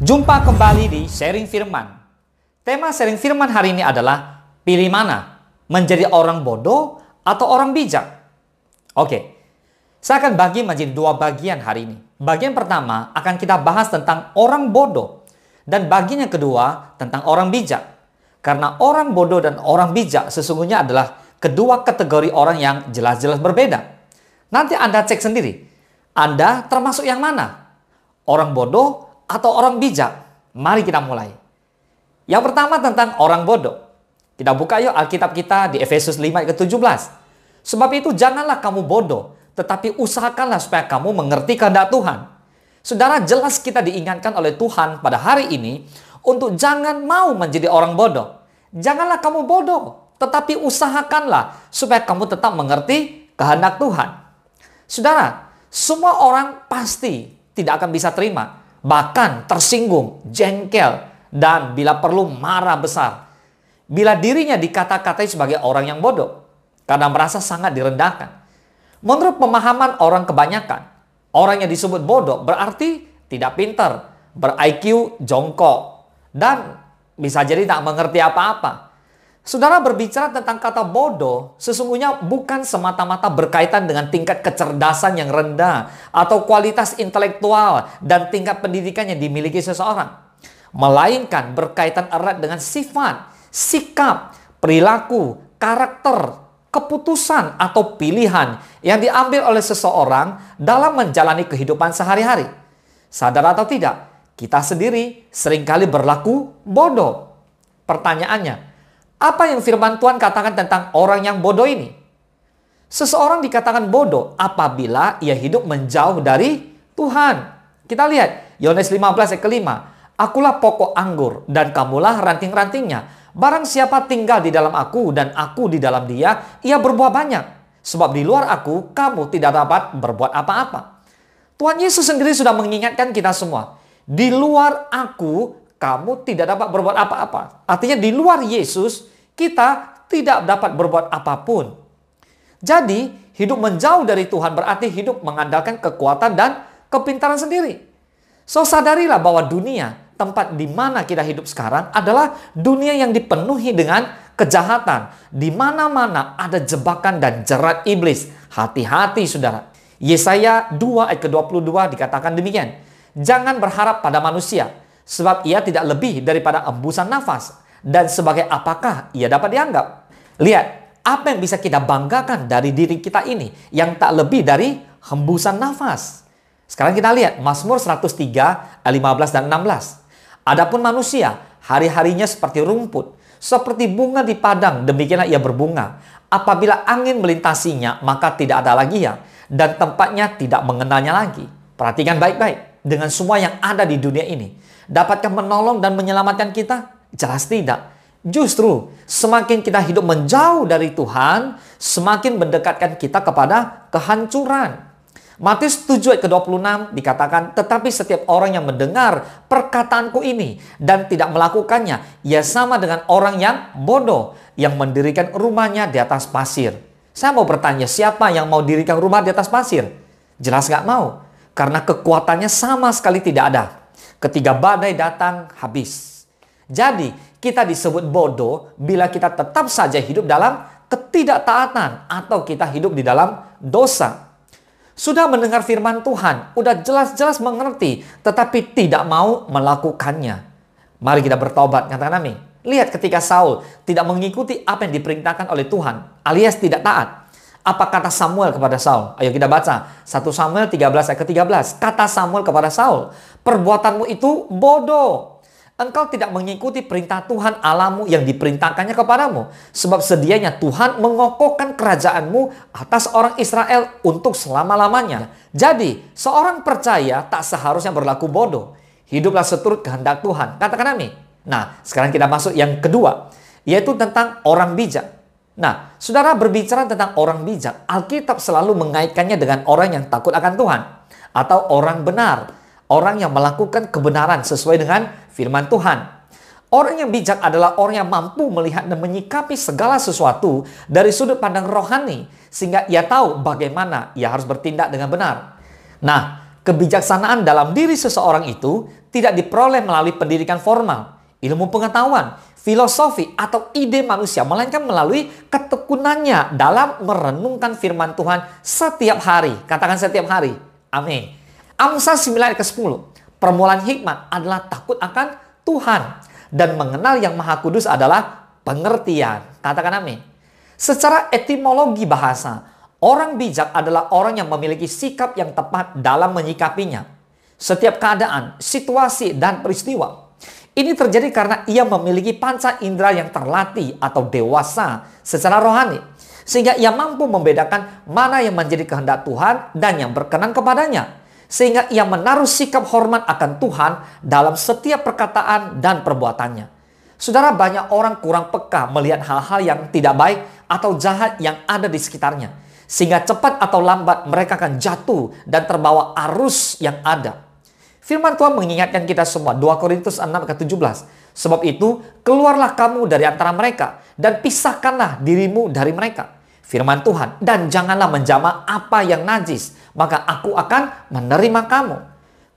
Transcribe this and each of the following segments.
Jumpa kembali di Sharing Firman. Tema Sharing Firman hari ini adalah pilih mana? Menjadi orang bodoh atau orang bijak? Oke, saya akan bagi menjadi dua bagian hari ini. Bagian pertama akan kita bahas tentang orang bodoh. Dan bagian yang kedua tentang orang bijak. Karena orang bodoh dan orang bijak sesungguhnya adalah kedua kategori orang yang jelas-jelas berbeda. Nanti Anda cek sendiri. Anda termasuk yang mana? Orang bodoh atau orang bijak? Mari kita mulai. Yang pertama tentang orang bodoh. Kita buka yuk Alkitab kita di Efesus 5 ayat ke-17. Sebab itu janganlah kamu bodoh, tetapi usahakanlah supaya kamu mengerti kehendak Tuhan. Saudara, jelas kita diingatkan oleh Tuhan pada hari ini untuk jangan mau menjadi orang bodoh. Janganlah kamu bodoh, tetapi usahakanlah supaya kamu tetap mengerti kehendak Tuhan. Saudara, semua orang pasti tidak akan bisa terima, bahkan tersinggung, jengkel, dan bila perlu marah besar. Bila dirinya dikata-katai sebagai orang yang bodoh, karena merasa sangat direndahkan. Menurut pemahaman orang kebanyakan, orang yang disebut bodoh berarti tidak pintar, ber-IQ jongkok, dan bisa jadi tak mengerti apa-apa. Saudara, berbicara tentang kata bodoh, sesungguhnya bukan semata-mata berkaitan dengan tingkat kecerdasan yang rendah atau kualitas intelektual dan tingkat pendidikan yang dimiliki seseorang. Melainkan berkaitan erat dengan sifat, sikap, perilaku, karakter, keputusan atau pilihan yang diambil oleh seseorang dalam menjalani kehidupan sehari-hari. Sadar atau tidak, kita sendiri seringkali berlaku bodoh. Pertanyaannya, apa yang firman Tuhan katakan tentang orang yang bodoh ini? Seseorang dikatakan bodoh apabila ia hidup menjauh dari Tuhan. Kita lihat Yohanes 15 ayat ke-5. Akulah pokok anggur dan kamulah ranting-rantingnya. Barang siapa tinggal di dalam aku dan aku di dalam dia, ia berbuah banyak. Sebab di luar aku, kamu tidak dapat berbuat apa-apa. Tuhan Yesus sendiri sudah mengingatkan kita semua. Di luar aku, kamu tidak dapat berbuat apa-apa. Artinya di luar Yesus, kita tidak dapat berbuat apapun. Jadi, hidup menjauh dari Tuhan berarti hidup mengandalkan kekuatan dan kepintaran sendiri. So, sadarilah bahwa dunia, tempat di mana kita hidup sekarang adalah dunia yang dipenuhi dengan kejahatan. Di mana-mana ada jebakan dan jerat iblis. Hati-hati, saudara. Yesaya 2 ayat ke-22 dikatakan demikian. Jangan berharap pada manusia, sebab ia tidak lebih daripada embusan nafas. Dan sebagai apakah ia dapat dianggap? Lihat, apa yang bisa kita banggakan dari diri kita ini yang tak lebih dari hembusan nafas. Sekarang kita lihat Mazmur 103 ayat 15 dan 16. Adapun manusia, hari-harinya seperti rumput, seperti bunga di padang, demikianlah ia berbunga. Apabila angin melintasinya, maka tidak ada lagi ia, dan tempatnya tidak mengenalnya lagi. Perhatikan baik-baik, dengan semua yang ada di dunia ini, dapatkah menolong dan menyelamatkan kita? Jelas tidak. Justru semakin kita hidup menjauh dari Tuhan, semakin mendekatkan kita kepada kehancuran. Matius 7 ayat ke-26 dikatakan, tetapi setiap orang yang mendengar perkataanku ini dan tidak melakukannya, ia sama dengan orang yang bodoh yang mendirikan rumahnya di atas pasir. Saya mau bertanya, siapa yang mau dirikan rumah di atas pasir? Jelas gak mau, karena kekuatannya sama sekali tidak ada. Ketika badai datang, habis. Jadi, kita disebut bodoh bila kita tetap saja hidup dalam ketidaktaatan atau kita hidup di dalam dosa. Sudah mendengar firman Tuhan, udah jelas-jelas mengerti, tetapi tidak mau melakukannya. Mari kita bertobat, katakan amin. Lihat ketika Saul tidak mengikuti apa yang diperintahkan oleh Tuhan, alias tidak taat. Apa kata Samuel kepada Saul? Ayo kita baca 1 Samuel 13 ayat ke-13. Kata Samuel kepada Saul, perbuatanmu itu bodoh. Engkau tidak mengikuti perintah Tuhan Allahmu yang diperintahkannya kepadamu. Sebab sedianya Tuhan mengokohkan kerajaanmu atas orang Israel untuk selama-lamanya. Jadi, seorang percaya tak seharusnya berlaku bodoh. Hiduplah seturut kehendak Tuhan. Katakan amin. Nah, sekarang kita masuk yang kedua, yaitu tentang orang bijak. Nah, saudara, berbicara tentang orang bijak, Alkitab selalu mengaitkannya dengan orang yang takut akan Tuhan. Atau orang benar. Orang yang melakukan kebenaran sesuai dengan firman Tuhan. Orang yang bijak adalah orang yang mampu melihat dan menyikapi segala sesuatu dari sudut pandang rohani, sehingga ia tahu bagaimana ia harus bertindak dengan benar. Nah, kebijaksanaan dalam diri seseorang itu tidak diperoleh melalui pendidikan formal, ilmu pengetahuan, filosofi, atau ide manusia, melainkan melalui ketekunannya dalam merenungkan firman Tuhan setiap hari. Katakan setiap hari. Amin. Amsal 9 ayat ke-10. Permulaan hikmat adalah takut akan Tuhan, dan mengenal yang Maha Kudus adalah pengertian. Katakan amin. Secara etimologi bahasa, orang bijak adalah orang yang memiliki sikap yang tepat dalam menyikapinya setiap keadaan, situasi, dan peristiwa. Ini terjadi karena ia memiliki panca indera yang terlatih atau dewasa secara rohani, sehingga ia mampu membedakan mana yang menjadi kehendak Tuhan dan yang berkenan kepadanya, sehingga ia menaruh sikap hormat akan Tuhan dalam setiap perkataan dan perbuatannya. Saudara, banyak orang kurang peka melihat hal-hal yang tidak baik atau jahat yang ada di sekitarnya, sehingga cepat atau lambat mereka akan jatuh dan terbawa arus yang ada. Firman Tuhan mengingatkan kita semua, 2 Korintus 6 ayat 17. Sebab itu, keluarlah kamu dari antara mereka dan pisahkanlah dirimu dari mereka. Firman Tuhan, dan janganlah menjamah apa yang najis, maka aku akan menerima kamu.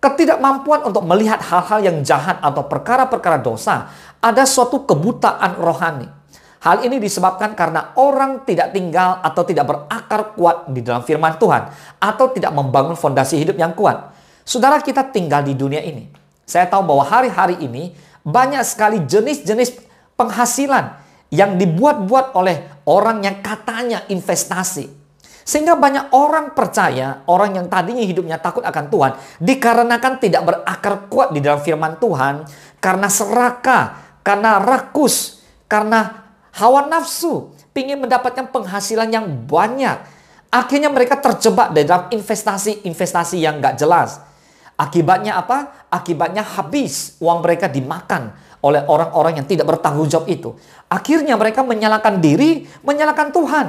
Ketidakmampuan untuk melihat hal-hal yang jahat atau perkara-perkara dosa ada suatu kebutaan rohani. Hal ini disebabkan karena orang tidak tinggal atau tidak berakar kuat di dalam firman Tuhan, atau tidak membangun fondasi hidup yang kuat. Saudara, kita tinggal di dunia ini. Saya tahu bahwa hari-hari ini banyak sekali jenis-jenis penghasilan yang dibuat-buat oleh orang yang katanya investasi. Sehingga banyak orang percaya, orang yang tadinya hidupnya takut akan Tuhan, dikarenakan tidak berakar kuat di dalam firman Tuhan, karena serakah, karena rakus, karena hawa nafsu, ingin mendapatkan penghasilan yang banyak. Akhirnya mereka terjebak dalam investasi-investasi yang gak jelas. Akibatnya apa? Akibatnya habis uang mereka dimakan oleh orang-orang yang tidak bertanggung jawab itu. Akhirnya mereka menyalahkan diri, menyalahkan Tuhan.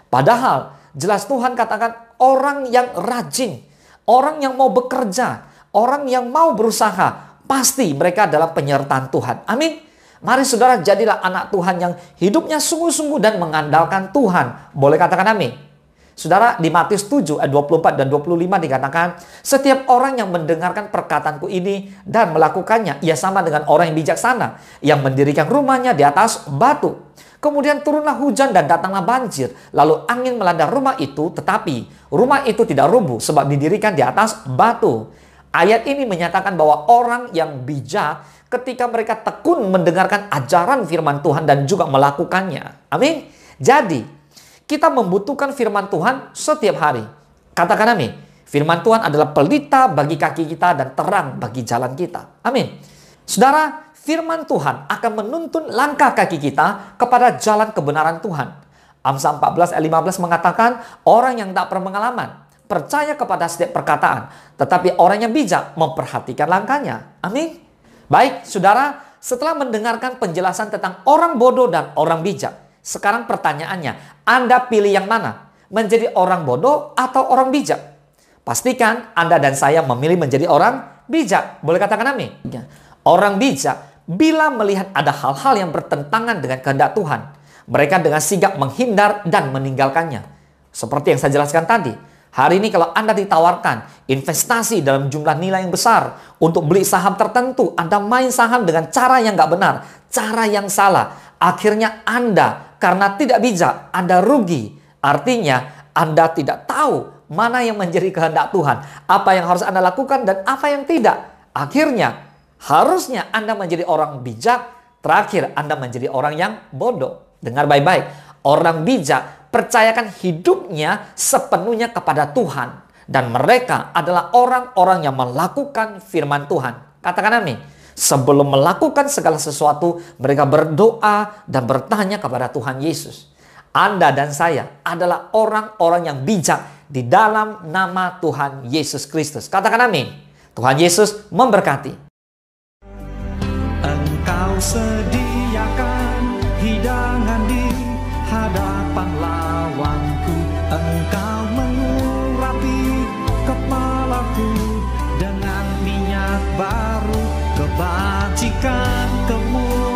Padahal jelas Tuhan katakan orang yang rajin, orang yang mau bekerja, orang yang mau berusaha, pasti mereka adalah penyertaan Tuhan. Amin. Mari saudara, jadilah anak Tuhan yang hidupnya sungguh-sungguh dan mengandalkan Tuhan. Boleh katakan amin. Saudara, di Matius 7 ayat 24 dan 25 dikatakan, setiap orang yang mendengarkan perkataanku ini dan melakukannya, ia sama dengan orang yang bijaksana, yang mendirikan rumahnya di atas batu. Kemudian turunlah hujan dan datanglah banjir, lalu angin melanda rumah itu, tetapi rumah itu tidak rubuh sebab didirikan di atas batu. Ayat ini menyatakan bahwa orang yang bijak ketika mereka tekun mendengarkan ajaran firman Tuhan dan juga melakukannya. Amin. Jadi, kita membutuhkan firman Tuhan setiap hari. Katakan amin. Firman Tuhan adalah pelita bagi kaki kita dan terang bagi jalan kita. Amin. Saudara, firman Tuhan akan menuntun langkah kaki kita kepada jalan kebenaran Tuhan. Amsal 14 ayat 15 mengatakan, orang yang tak berpengalaman percaya kepada setiap perkataan, tetapi orang yang bijak memperhatikan langkahnya. Amin. Baik, saudara, setelah mendengarkan penjelasan tentang orang bodoh dan orang bijak, sekarang pertanyaannya, Anda pilih yang mana? Menjadi orang bodoh atau orang bijak? Pastikan Anda dan saya memilih menjadi orang bijak. Boleh katakan amin? Orang bijak, bila melihat ada hal-hal yang bertentangan dengan kehendak Tuhan, mereka dengan sigap menghindar dan meninggalkannya. Seperti yang saya jelaskan tadi, hari ini kalau Anda ditawarkan investasi dalam jumlah nilai yang besar untuk beli saham tertentu, Anda main saham dengan cara yang nggak benar, cara yang salah. Akhirnya Anda karena tidak bijak, Anda rugi. Artinya Anda tidak tahu mana yang menjadi kehendak Tuhan, apa yang harus Anda lakukan dan apa yang tidak. Akhirnya harusnya Anda menjadi orang bijak, terakhir Anda menjadi orang yang bodoh. Dengar baik-baik, orang bijak percayakan hidupnya sepenuhnya kepada Tuhan, dan mereka adalah orang-orang yang melakukan firman Tuhan. Katakan amin. Sebelum melakukan segala sesuatu, mereka berdoa dan bertanya kepada Tuhan Yesus. Anda dan saya adalah orang-orang yang bijak di dalam nama Tuhan Yesus Kristus. Katakan amin. Tuhan Yesus memberkati. Engkau sediakan hidangan di hadapan lawanku. Engkau mengurapi kepalaku dengan minyak baru, kebajikan, kemuliaan